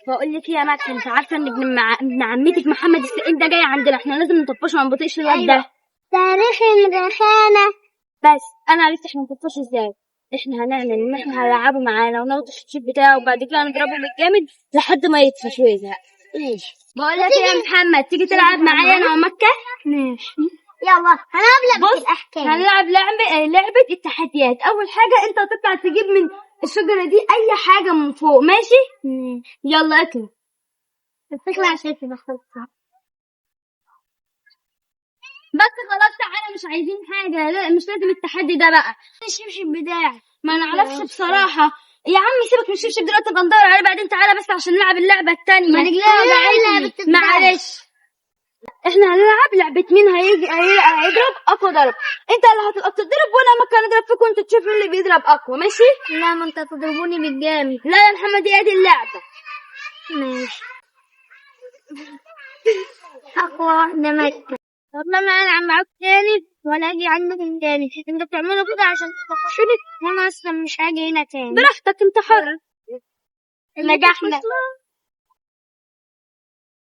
بقول لك ايه يا مكة، انت عارفه ان ابن عمتك محمد السقيم ده جاي عندنا، احنا لازم نطفشه، ما نبطئش الواد ده. تاريخ الرخامة. بس انا عرفت احنا نطفشه ازاي. احنا هنعمل ان احنا هنلعبه معانا وناخد الشبشب بتاعه، وبعد كده نضربه بالجامد لحد ما يطفش ويزهق. ماشي. بقول لك ايه يا محمد، تيجي تلعب معايا انا ومكة؟ ماشي. يلا هنلعب لعبة بص، الأحكام. هنلعب لعبة التحديات. اول حاجة انت هتطلع تجيب من الشجرة دي اي حاجة من فوق، ماشي؟ يلا اطلع. الفكرة عشان تبحثها. بس خلاص تعالى، مش عايزين حاجة، لا مش لازم التحدي ده بقى. الشبشب بتاعي ما نعرفش بصراحة. يا عم سيبك من الشبشب دلوقتي، نبقى ندور عليه بعدين. تعالى بس عشان نلعب اللعبة التانية. ما رجليها وجعتني. معلش، احنا هنلعب لعبة مين هيضرب اقوى ضرب. انت اللي هتبقى بتضرب وانا مكان اضرب فيك، وانت تشوف مين اللي بيضرب اقوى، ماشي؟ لا، ما انت تضربوني بالجامد. لا يا محمد، هي دي اللعبة. ماشي. أقوى واحدة مكة. طب لما ألعب معاك تاني ولا أجي عندك تاني؟ انتوا بتعملوا كده عشان تخشوني، وأنا أصلا مش هاجي هنا تاني. براحتك، انت حر. نجحنا.